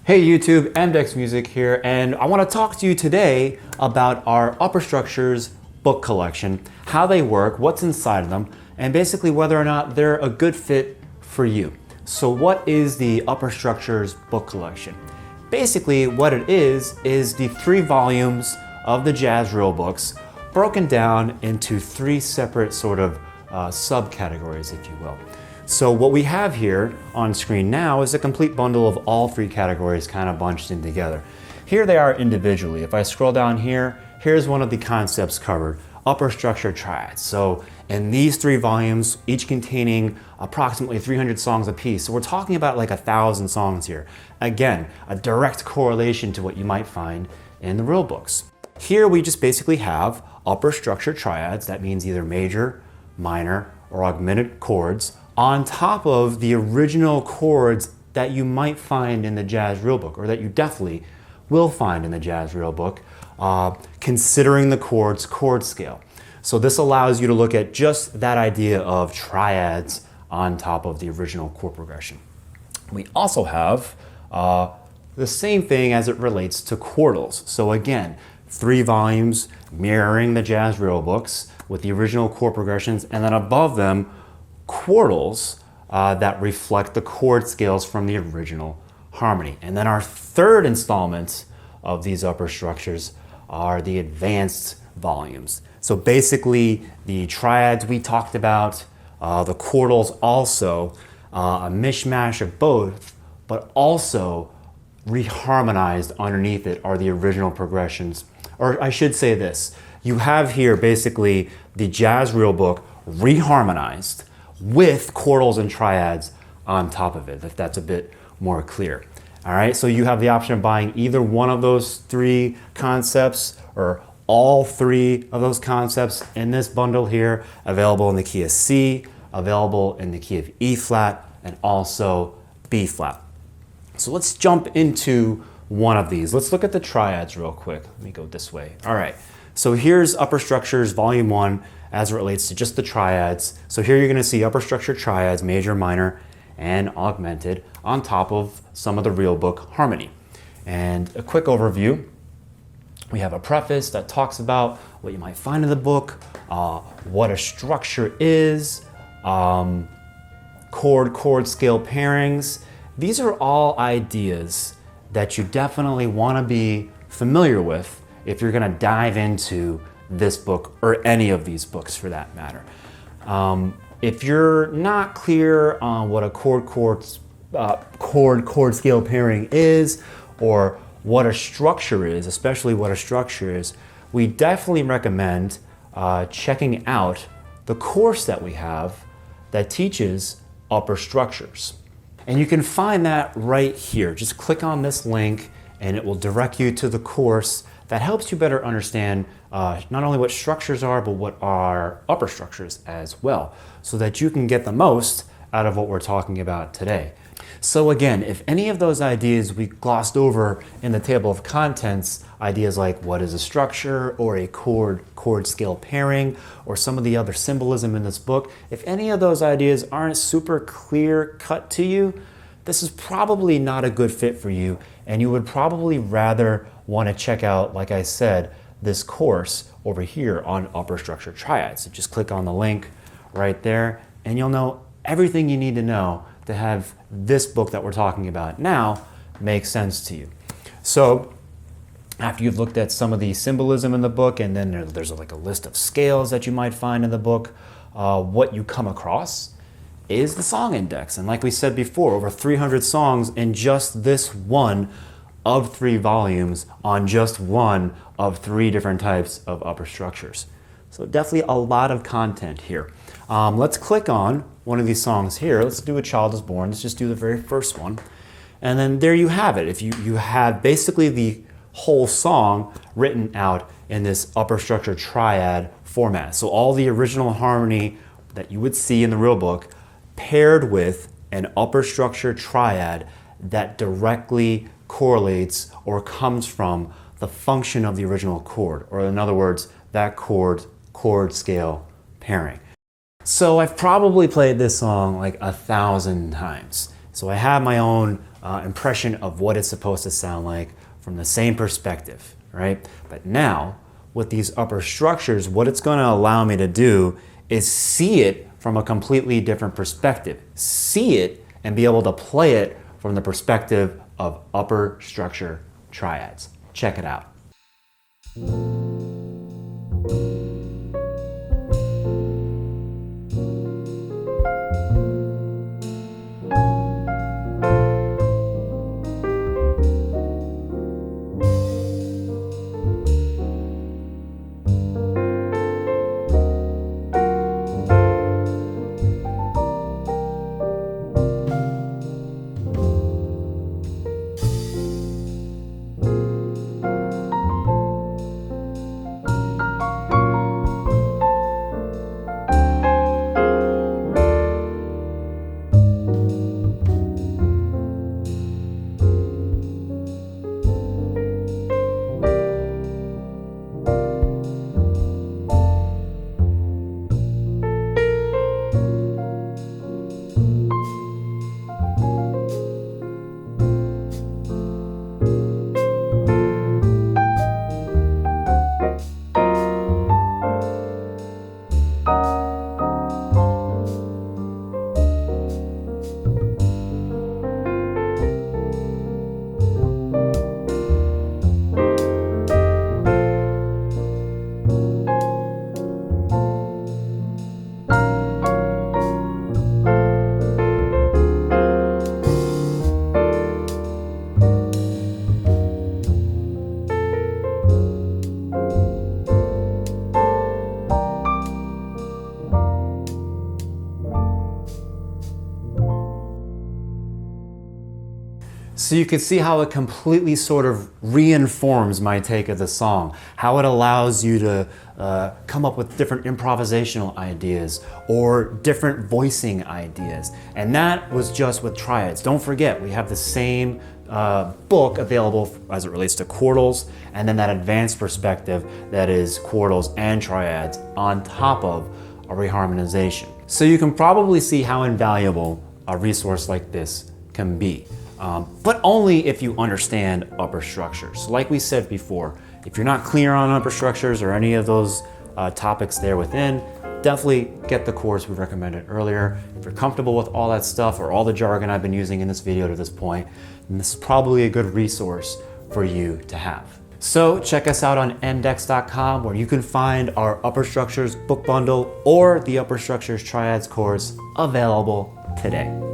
Hey YouTube, MDEX Music here, and I want to talk to you today about our Upper Structures book collection, how they work, what's inside of them, and basically whether or not they're a good fit for you. So what is the Upper Structures book collection? Basically what it is the 3 volumes of the jazz reel books broken down into 3 separate sort of subcategories, if you will. So what we have here on screen now is a complete bundle of all 3 categories kind of bunched in together. Here they are individually. If I scroll down here, here's one of the concepts covered, Upper Structure Triads. So in these 3 volumes, each containing approximately 300 songs apiece. So we're talking about like 1,000 songs here. Again, a direct correlation to what you might find in the reel books. Here we just basically have Upper Structure Triads, that means either major, minor, or augmented chords, on top of the original chords that you might find in the jazz reel book, or that you definitely will find in the jazz reel book, considering the chords chord scale. So this allows you to look at just that idea of triads on top of the original chord progression. We also have the same thing as it relates to quartals. So again, 3 volumes mirroring the jazz reel books with the original chord progressions, and then above them, quartals that reflect the chord scales from the original harmony. And then our 3rd installment of these upper structures are the advanced volumes. So basically the triads we talked about, the quartals also, a mishmash of both, but also reharmonized underneath it are the original progressions. Or I should say this, you have here basically the jazz reel book reharmonized with quartals and triads on top of it, if that's a bit more clear. All right, so you have the option of buying either one of those 3 concepts or all 3 of those concepts in this bundle here, available in the key of C, available in the key of E flat, and also B flat. So let's jump into one of these. Let's look at the triads real quick. Let me go this way. All right, so here's Upper Structures Volume 1 as it relates to just the triads. So here you're going to see Upper Structure Triads, major, minor, and augmented on top of some of the reel book harmony. And a quick overview, we have a preface that talks about what you might find in the book, what a structure is, chord scale pairings. These are all ideas that you definitely want to be familiar with if you're going to dive into this book or any of these books for that matter. If you're not clear on what a chord scale pairing is, or what a structure is, especially what a structure is, we definitely recommend checking out the course that we have that teaches upper structures. And you can find that right here. Just click on this link and it will direct you to the course that helps you better understand not only what structures are, but what are upper structures as well, so that you can get the most out of what we're talking about today. So again, if any of those ideas we glossed over in the table of contents, ideas like what is a structure or a chord scale pairing, or some of the other symbolism in this book, if any of those ideas aren't super clear cut to you, this is probably not a good fit for you, and you would probably rather want to check out, like I said, this course over here on Upper Structure Triads. So just click on the link right there and you'll know everything you need to know to have this book that we're talking about now make sense to you. So after you've looked at some of the symbolism in the book, and then there's like a list of scales that you might find in the book, what you come across is the song index. And like we said before, over 300 songs in just this one of 3 volumes on just one of 3 different types of upper structures. So definitely a lot of content here. Let's click on one of these songs here. Let's do A Child Is Born. Let's just do the very first one. And then there you have it. If you have basically the whole song written out in this upper structure triad format. So all the original harmony that you would see in the reel book paired with an upper structure triad that directly correlates or comes from the function of the original chord, or in other words, that chord scale pairing. So I've probably played this song like 1,000 times. So I have my own impression of what it's supposed to sound like from the same perspective, right? But now, with these upper structures, what it's going to allow me to do is see it from a completely different perspective. See it and be able to play it from the perspective of upper structure triads. Check it out. So you can see how it completely sort of reinforms my take of the song, how it allows you to come up with different improvisational ideas or different voicing ideas. And that was just with triads. Don't forget, we have the same book available as it relates to quartals, and then that advanced perspective that is quartals and triads on top of a reharmonization. So you can probably see how invaluable a resource like this can be. But only if you understand upper structures. Like we said before, if you're not clear on upper structures or any of those topics there within, definitely get the course we recommended earlier. If you're comfortable with all that stuff or all the jargon I've been using in this video to this point, then this is probably a good resource for you to have. So check us out on mdex.com, where you can find our Upper Structures book bundle or the Upper Structures Triads course available today.